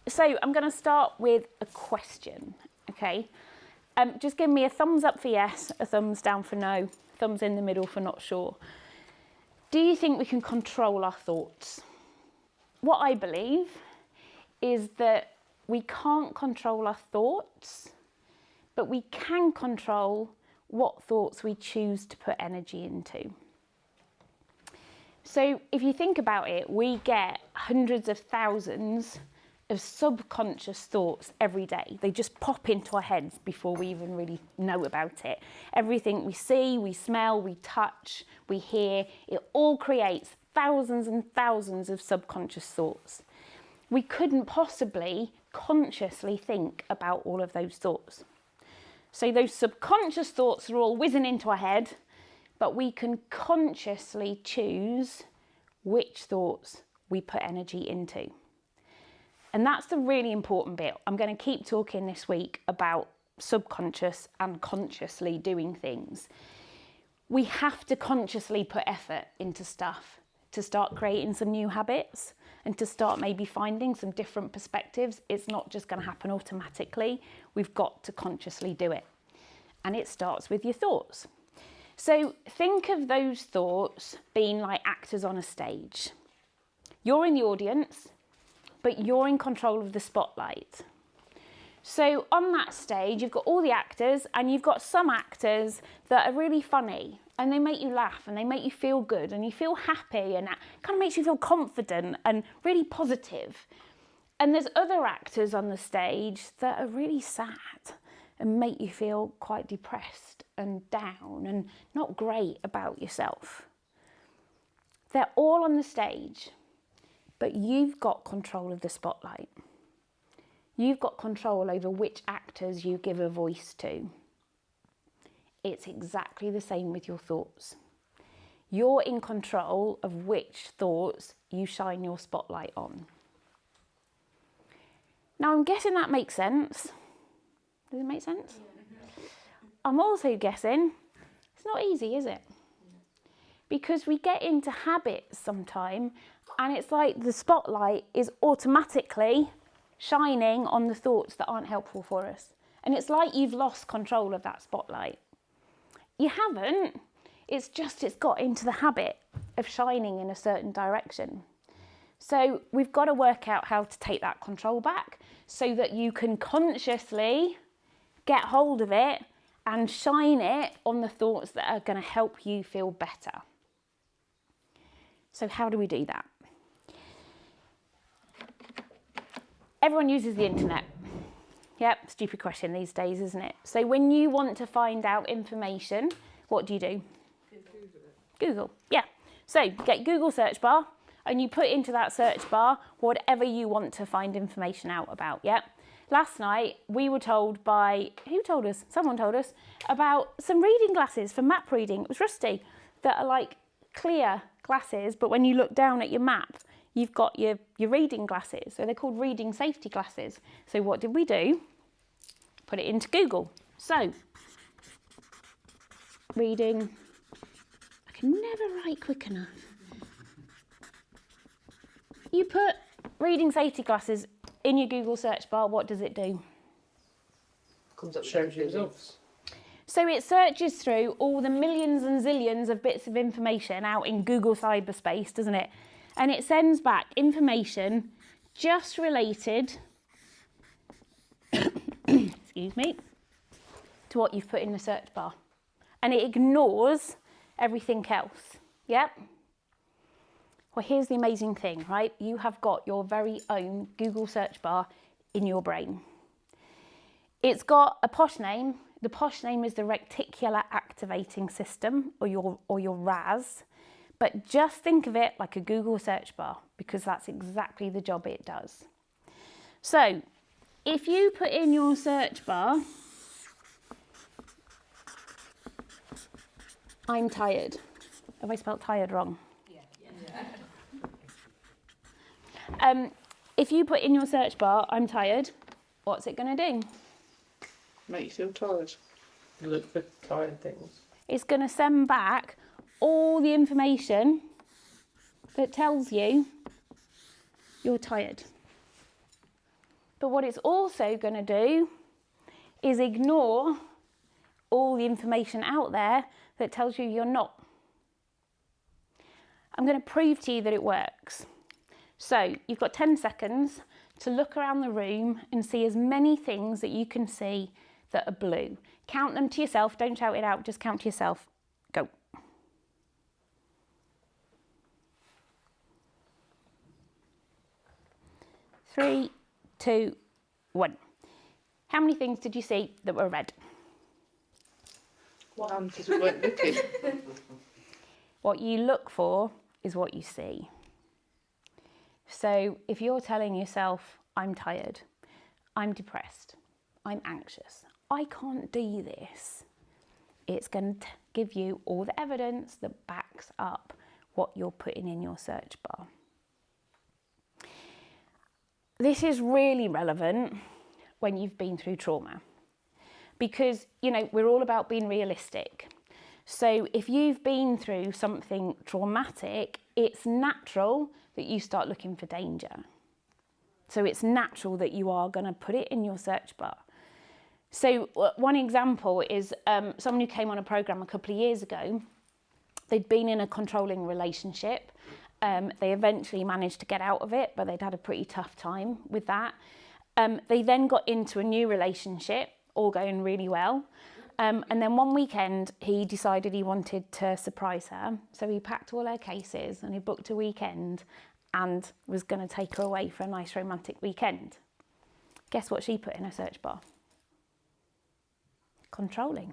So I'm going to start with a question, okay? Just give me a thumbs up for yes, a thumbs down for no, thumbs in the middle for not sure. Do you think we can control our thoughts? What I believe is that we can't control our thoughts, but we can control what thoughts we choose to put energy into. So if you think about it, we get hundreds of thousands of subconscious thoughts every day. They just pop into our heads before we even really know about it. Everything we see, we smell, we touch, we hear, it all creates thousands and thousands of subconscious thoughts. We couldn't possibly consciously think about all of those thoughts. So those subconscious thoughts are all whizzing into our head, but we can consciously choose which thoughts we put energy into. And that's the really important bit. I'm going to keep talking this week about subconscious and consciously doing things. We have to consciously put effort into stuff to start creating some new habits and to start maybe finding some different perspectives. It's not just going to happen automatically. We've got to consciously do it. And it starts with your thoughts. So think of those thoughts being like actors on a stage. You're in the audience, but you're in control of the spotlight. So on that stage, you've got all the actors, and you've got some actors that are really funny, and they make you laugh, and they make you feel good, and you feel happy, and that kind of makes you feel confident and really positive. And there's other actors on the stage that are really sad and make you feel quite depressed and down and not great about yourself. They're all on the stage, but you've got control of the spotlight. You've got control over which actors you give a voice to. It's exactly the same with your thoughts. You're in control of which thoughts you shine your spotlight on. Now, I'm guessing that makes sense. Does it make sense? I'm also guessing it's not easy, is it? Because we get into habits sometime, and it's like the spotlight is automatically shining on the thoughts that aren't helpful for us. And it's like you've lost control of that spotlight. You haven't. It's just it's got into the habit of shining in a certain direction. So we've got to work out how to take that control back so that you can consciously get hold of it and shine it on the thoughts that are going to help you feel better. So how do we do that? Everyone uses the internet. Yep, stupid question these days, isn't it? So when you want to find out information, what do? Google, yeah. So get Google search bar and you put into that search bar whatever you want to find information out about, yeah? Last night we were told by, who told us? Someone told us about some reading glasses for map reading. It was Rusty, that are like clear glasses, but when you look down at your map, you've got your reading glasses. So they're called reading safety glasses. So what did we do? Put it into Google. So, reading, I can never write quick enough. You put reading safety glasses in your Google search bar, what does it do? Comes up shows you results. So it searches through all the millions and zillions of bits of information out in Google cyberspace, doesn't it? And it sends back information just related, excuse me, to what you've put in the search bar. And it ignores everything else. Yep. Well, here's the amazing thing, right? You have got your very own Google search bar in your brain. It's got a posh name. The posh name is the Reticular Activating System, or your RAS. But just think of it like a Google search bar, because that's exactly the job it does. So, if you put in your search bar, I'm tired. Have I spelled tired wrong? Yeah. If you put in your search bar, I'm tired, what's it going to do? Make you feel tired. Look for tired things. It's going to send back all the information that tells you you're tired. But what it's also going to do is ignore all the information out there that tells you you're not. I'm going to prove to you that it works. So you've got 10 seconds to look around the room and see as many things that you can see that are blue. Count them to yourself, don't shout it out, just count to yourself. Go. Three, two, one. How many things did you see that were red? One, because we weren't looking. What you look for is what you see. So if you're telling yourself, I'm tired, I'm depressed, I'm anxious, I can't do this, it's going to give you all the evidence that backs up what you're putting in your search bar. This is really relevant when you've been through trauma because, you know, we're all about being realistic. So if you've been through something traumatic, it's natural that you start looking for danger. So it's natural that you are going to put it in your search bar. So one example is someone who came on a program a couple of years ago. They'd been in a controlling relationship. They eventually managed to get out of it, but they'd had a pretty tough time with that. They then got into a new relationship, all going really well. And then one weekend, he decided he wanted to surprise her. So he packed all her cases and he booked a weekend and was going to take her away for a nice romantic weekend. Guess what she put in her search bar? Controlling.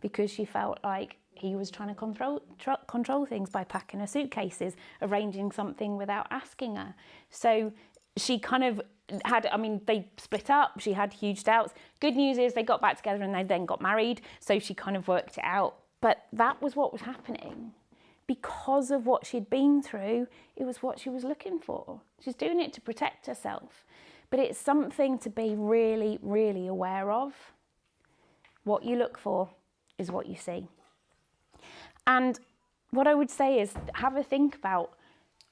Because she felt like he was trying to control things by packing her suitcases, arranging something without asking her. So she kind of had, I mean, they split up, she had huge doubts. Good news is they got back together and they then got married, so she kind of worked it out. But that was what was happening. Because of what she'd been through, it was what she was looking for. She's doing it to protect herself. But it's something to be really, really aware of. What you look for is what you see. And what I would say is have a think about,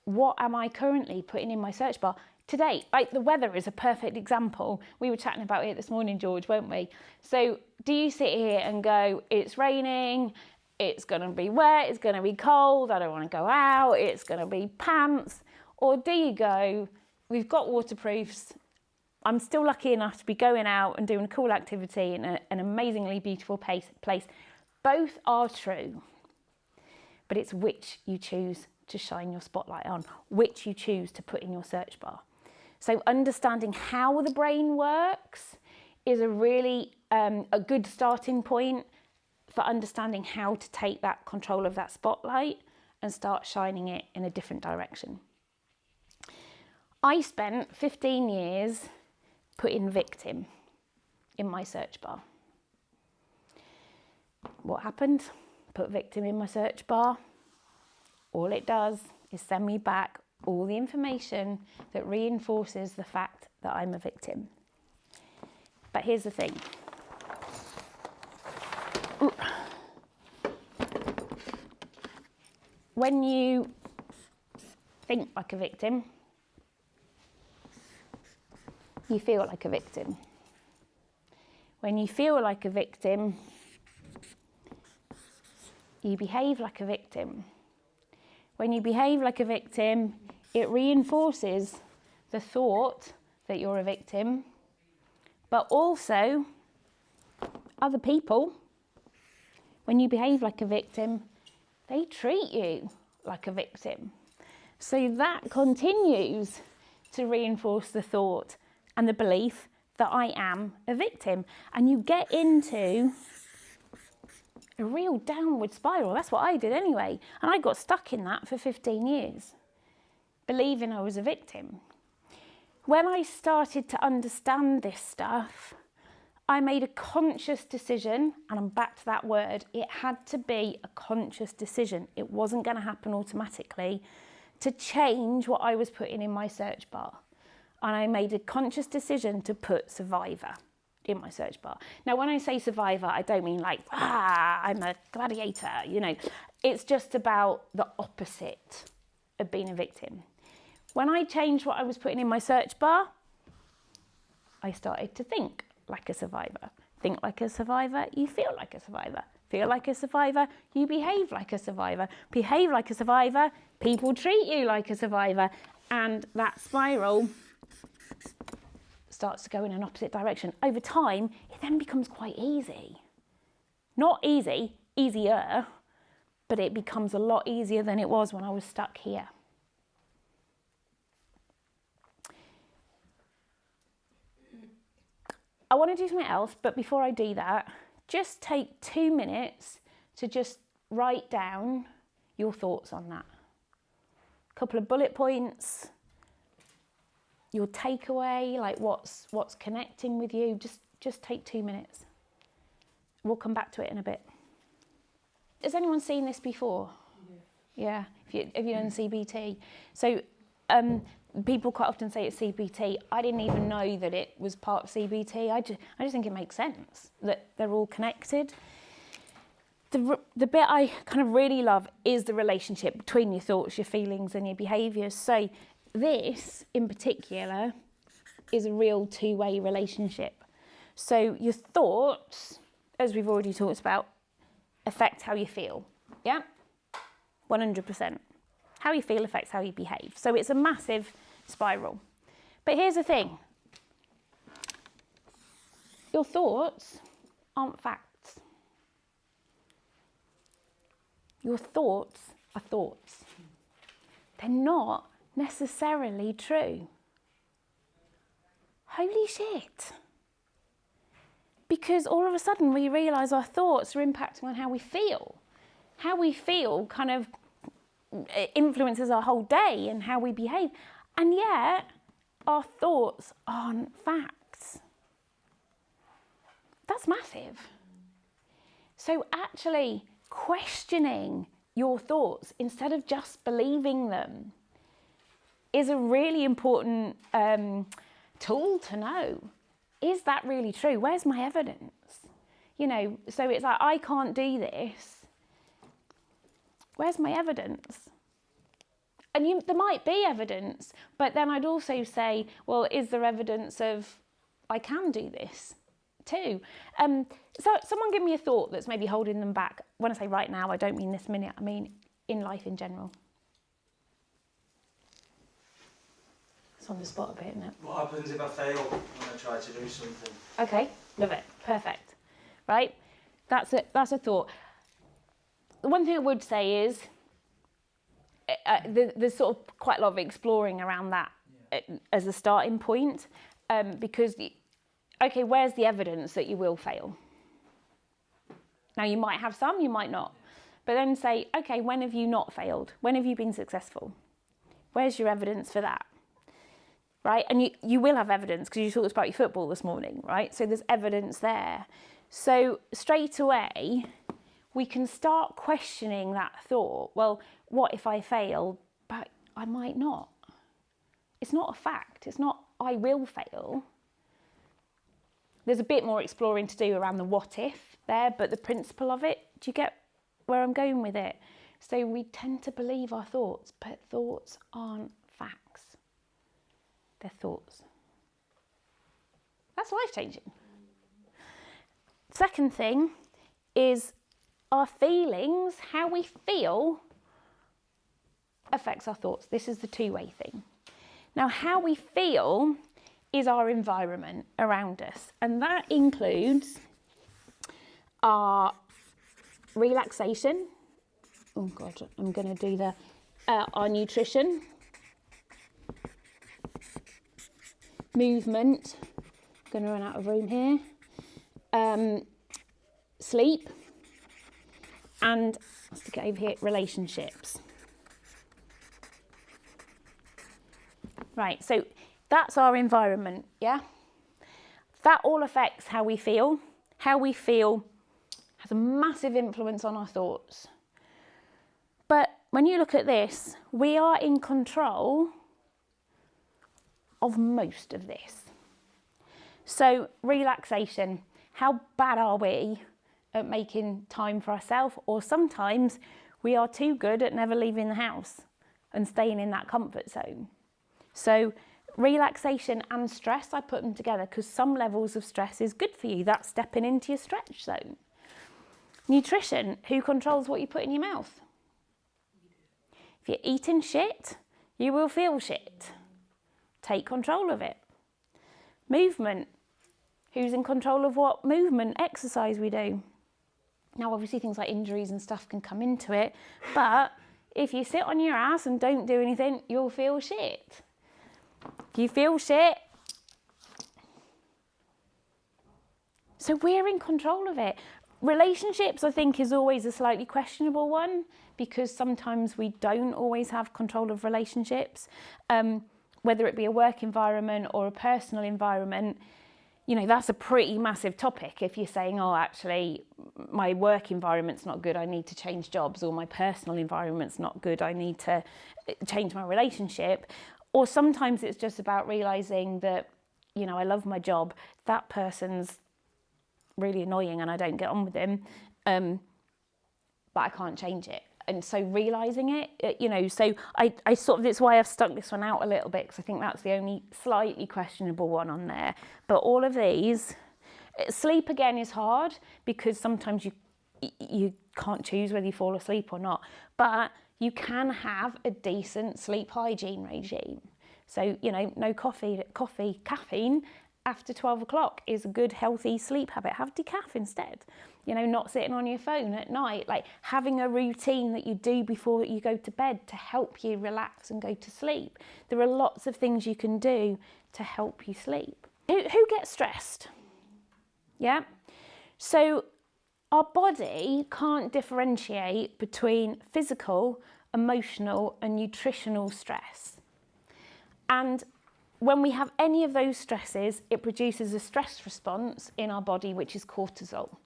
what am I currently putting in my search bar? Today, like the weather is a perfect example. We were chatting about it this morning, George, weren't we? So do you sit here and go, it's raining, it's going to be wet, it's going to be cold, I don't want to go out, it's going to be pants? Or do you go, we've got waterproofs, I'm still lucky enough to be going out and doing a cool activity in an amazingly beautiful place. Both are true, but it's which you choose to shine your spotlight on, which you choose to put in your search bar. So understanding how the brain works is a really a good starting point for understanding how to take that control of that spotlight and start shining it in a different direction. I spent 15 years putting victim in my search bar. What happened? Put victim in my search bar. All it does is send me back all the information that reinforces the fact that I'm a victim. But here's the thing. When you think like a victim, you feel like a victim. When you feel like a victim, you behave like a victim. When you behave like a victim, it reinforces the thought that you're a victim, but also other people, when you behave like a victim, they treat you like a victim. So that continues to reinforce the thought and the belief that I am a victim. And you get into a real downward spiral. That's what I did anyway. And I got stuck in that for 15 years, believing I was a victim. When I started to understand this stuff, I made a conscious decision, and I'm back to that word, it had to be a conscious decision. It wasn't going to happen automatically, to change what I was putting in my search bar. And I made a conscious decision to put survivor in my search bar. Now, when I say survivor, I don't mean like, I'm a gladiator, you know. It's just about the opposite of being a victim. When I changed what I was putting in my search bar, I started to think like a survivor. Think like a survivor, you feel like a survivor. Feel like a survivor, you behave like a survivor. Behave like a survivor, people treat you like a survivor. And that spiral starts to go in an opposite direction. Over time, it then becomes quite easy. Not easy, easier, but it becomes a lot easier than it was when I was stuck here. I want to do something else, but before I do that, just take 2 minutes to just write down your thoughts on that. A couple of bullet points, your takeaway, like what's connecting with you. Just take 2 minutes. We'll come back to it in a bit. Has anyone seen this before? Yeah. Have you done CBT? So people quite often say it's CBT. I didn't even know that it was part of CBT. I just think it makes sense that they're all connected. The bit I kind of really love is the relationship between your thoughts, your feelings and your behaviours. So this in particular is a real two-way relationship. So your thoughts, as we've already talked about, affect how you feel. Yeah? 100%. How you feel affects how you behave. So it's a massive spiral. But here's the thing. Your thoughts aren't facts. Your thoughts are thoughts. They're not necessarily true. Holy shit. Because all of a sudden we realise our thoughts are impacting on how we feel. How we feel kind of influences our whole day and how we behave. And yet, our thoughts aren't facts. That's massive. So actually questioning your thoughts instead of just believing them is a really important tool to know. Is that really true? Where's my evidence? You know, so it's like, I can't do this. Where's my evidence? And there might be evidence, but then I'd also say, well, is there evidence of I can do this too? So someone give me a thought that's maybe holding them back. When I say right now, I don't mean this minute, I mean in life in general. It's on the spot a bit, isn't it? What happens if I fail when I try to do something? Okay, love it, perfect. Right, that's a thought. The one thing I would say is there's sort of quite a lot of exploring around that as a starting point, because, okay, where's the evidence that you will fail? Now, you might have some, you might not. But then say, okay, when have you not failed? When have you been successful? Where's your evidence for that? Right? And you will have evidence because you talked about your football this morning, right? So there's evidence there. So straight away, we can start questioning that thought. Well, what if I fail, but I might not? It's not a fact. It's not I will fail. There's a bit more exploring to do around the what if there, but the principle of it, do you get where I'm going with it? So we tend to believe our thoughts, but thoughts aren't facts. They're thoughts. That's life-changing. Second thing is our feelings, how we feel, affects our thoughts. This is the two-way thing. Now, how we feel is our environment around us, and that includes our relaxation. Oh God, I'm going to do our nutrition, movement. I'm going to run out of room here. Sleep. And let's get over here, relationships. Right, so that's our environment, yeah? That all affects how we feel. How we feel has a massive influence on our thoughts. But when you look at this, we are in control of most of this. So relaxation, how bad are we at making time for ourselves? Or sometimes we are too good at never leaving the house and staying in that comfort zone. So Relaxation and stress, I put them together because some levels of stress is good for you. That's stepping into your stretch zone. Nutrition, who controls what you put in your mouth? If you're eating shit, you will feel shit. Take control of it. Movement, who's in control of what movement, exercise we do? Now, obviously, things like injuries and stuff can come into it, but if you sit on your ass and don't do anything, you'll feel shit. If you feel shit, so we're in control of it. Relationships, I think, is always a slightly questionable one because sometimes we don't always have control of relationships, whether it be a work environment or a personal environment. You know, that's a pretty massive topic if you're saying, oh, actually, my work environment's not good, I need to change jobs, or my personal environment's not good, I need to change my relationship. Or sometimes it's just about realising that, you know, I love my job, that person's really annoying and I don't get on with him, but I can't change it. And so realising it, you know, so I sort of, it's why I've stuck this one out a little bit, because I think that's the only slightly questionable one on there. But all of these, sleep again is hard because sometimes you can't choose whether you fall asleep or not, but you can have a decent sleep hygiene regime. So, you know, no caffeine after 12 o'clock is a good, healthy sleep habit. Have decaf instead. You know, not sitting on your phone at night, like having a routine that you do before you go to bed to help you relax and go to sleep. There are lots of things you can do to help you sleep. Who gets stressed? Yeah? So our body can't differentiate between physical, emotional, and nutritional stress. And when we have any of those stresses, it produces a stress response in our body, which is cortisol.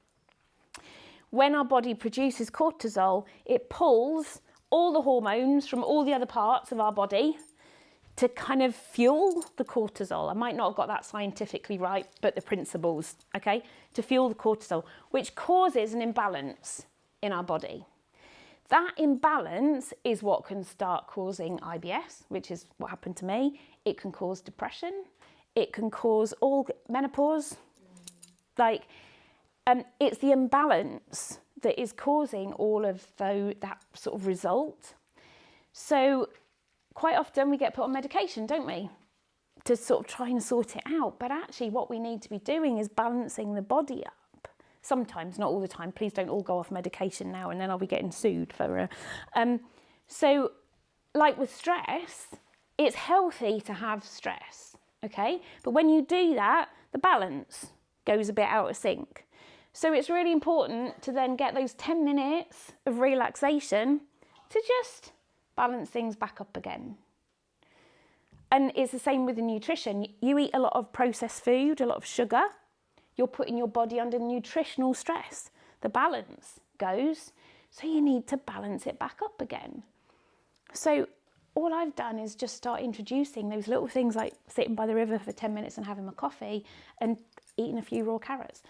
When our body produces cortisol, it pulls all the hormones from all the other parts of our body to kind of fuel the cortisol. I might not have got that scientifically right, but the principles, okay? To fuel the cortisol, which causes an imbalance in our body. That imbalance is what can start causing IBS, which is what happened to me. It can cause depression. It can cause all menopause. Like, it's the imbalance that is causing all of that sort of result. So quite often we get put on medication, don't we? To sort of try and sort it out. But actually what we need to be doing is balancing the body up. Sometimes, not all the time. Please don't all go off medication now and then I'll be getting sued for so like with stress, it's healthy to have stress, okay? But when you do that, the balance goes a bit out of sync. So it's really important to then get those 10 minutes of relaxation to just balance things back up again. And it's the same with the nutrition. You eat a lot of processed food, a lot of sugar, you're putting your body under nutritional stress. The balance goes, so you need to balance it back up again. So all I've done is just start introducing those little things like sitting by the river for 10 minutes and having my coffee and eating a few raw carrots.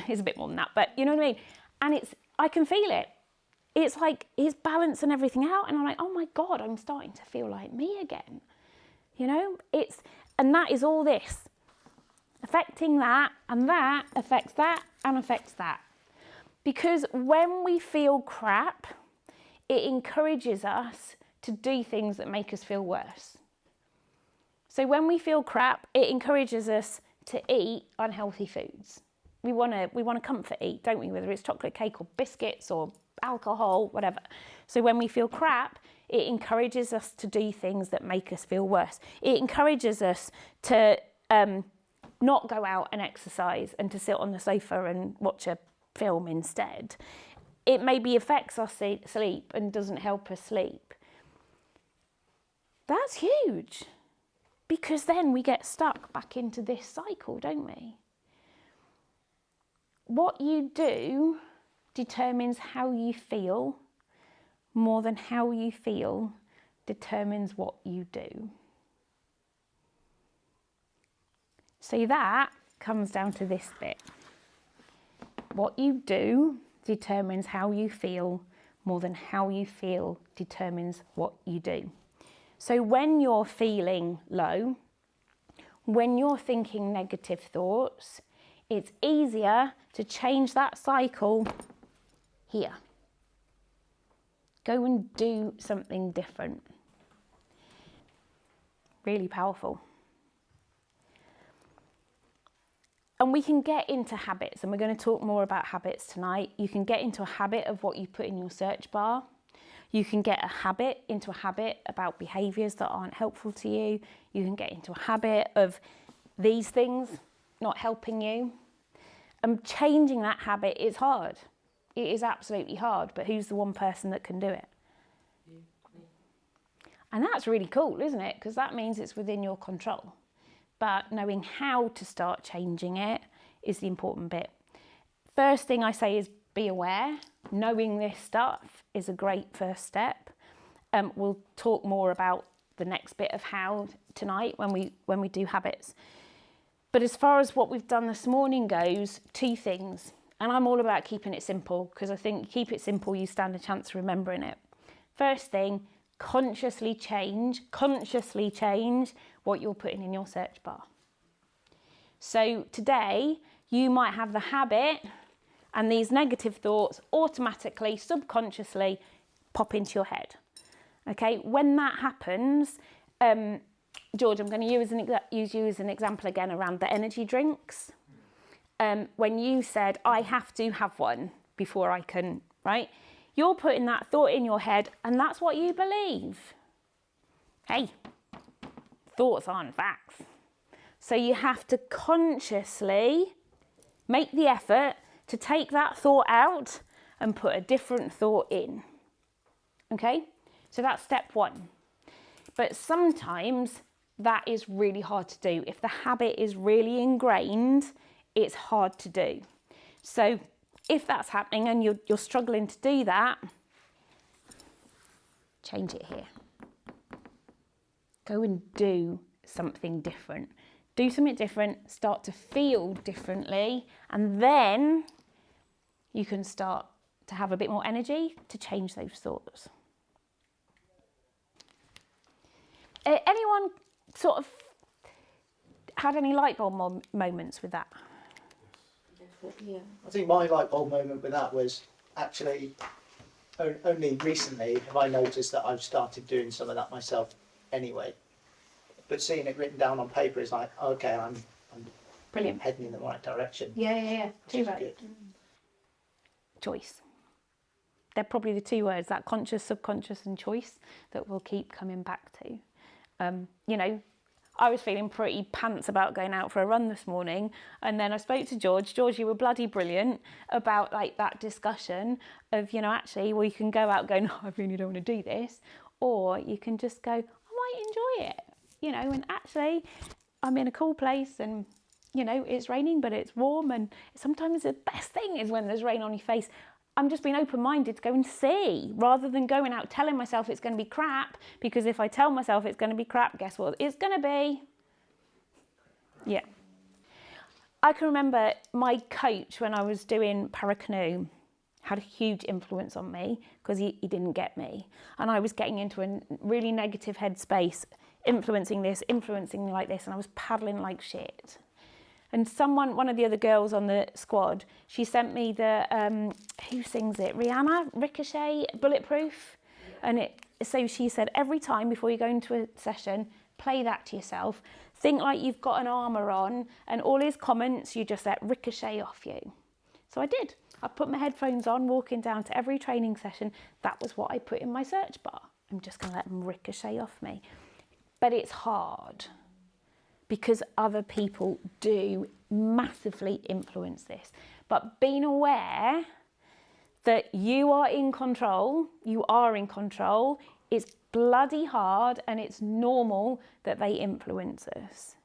It's a bit more than that, but you know what I mean? And I can feel it. It's like, it's balancing everything out. And I'm like, oh my God, I'm starting to feel like me again. You know, and that is all this. Affecting that, and that affects that, and affects that. Because when we feel crap, it encourages us to do things that make us feel worse. So when we feel crap, it encourages us to eat unhealthy foods. We want to comfort eat, don't we? Whether it's chocolate cake or biscuits or alcohol, whatever. So when we feel crap, it encourages us to do things that make us feel worse. It encourages us to not go out and exercise and to sit on the sofa and watch a film instead. It maybe affects our sleep and doesn't help us sleep. That's huge, because then we get stuck back into this cycle, don't we? What you do determines how you feel more than how you feel determines what you do. So that comes down to this bit. What you do determines how you feel more than how you feel determines what you do. So when you're feeling low, when you're thinking negative thoughts, it's easier to change that cycle here. Go and do something different. Really powerful. And we can get into habits, and we're going to talk more about habits tonight. You can get into a habit of what you put in your search bar. You can get into a habit about behaviours that aren't helpful to you. You can get into a habit of these things not helping you. And changing that habit is hard. It is absolutely hard, but who's the one person that can do it? You, me. And that's really cool, isn't it? Because that means it's within your control. But knowing how to start changing it is the important bit. First thing I say is be aware. Knowing this stuff is a great first step. We'll talk more about the next bit of how tonight when we do habits. But as far as what we've done this morning goes, 2 things. And I'm all about keeping it simple, because I think keep it simple, you stand a chance of remembering it. First thing, consciously change what you're putting in your search bar. So today, you might have the habit and these negative thoughts automatically, subconsciously pop into your head. Okay, when that happens, George, I'm going to use you as an example again around the energy drinks. When you said, I have to have one before I can, right? You're putting that thought in your head and that's what you believe. Hey, thoughts aren't facts. So you have to consciously make the effort to take that thought out and put a different thought in. Okay? So that's step 1. But sometimes that is really hard to do. If the habit is really ingrained, it's hard to do. So if that's happening and you're struggling to do that, change it here. Go and do something different. Do something different, start to feel differently, and then you can start to have a bit more energy to change those thoughts. Anyone sort of had any light bulb moments with that? Yeah. I think my light bulb moment with that was actually only recently have I noticed that I've started doing some of that myself anyway. But seeing it written down on paper is like, okay, I'm Brilliant. heading in the right direction. Yeah. Which is good. Choice. They're probably the 2 words, that conscious, subconscious and choice, that we'll keep coming back to. I was feeling pretty pants about going out for a run this morning, and then I spoke to George. George, you were bloody brilliant about like that discussion of, actually, well, you can go out going, no, I really don't want to do this, or you can just go, I might enjoy it, and actually I'm in a cool place and, it's raining, but it's warm, and sometimes the best thing is when there's rain on your face. I'm just being open-minded to go and see, rather than going out telling myself it's going to be crap, because if I tell myself it's going to be crap, guess what? It's going to be. Yeah. I can remember my coach when I was doing paracanoe had a huge influence on me because he didn't get me. And I was getting into a really negative headspace, influencing like this, and I was paddling like shit. And one of the other girls on the squad, she sent me the, who sings it? Rihanna, Ricochet, Bulletproof. And so she said, every time before you go into a session, play that to yourself. Think like you've got an armour on, and all his comments, you just let ricochet off you. So I did. I put my headphones on, walking down to every training session. That was what I put in my search bar. I'm just going to let them ricochet off me. But it's hard, because other people do massively influence this. But being aware that you are in control, it's bloody hard, and it's normal that they influence us.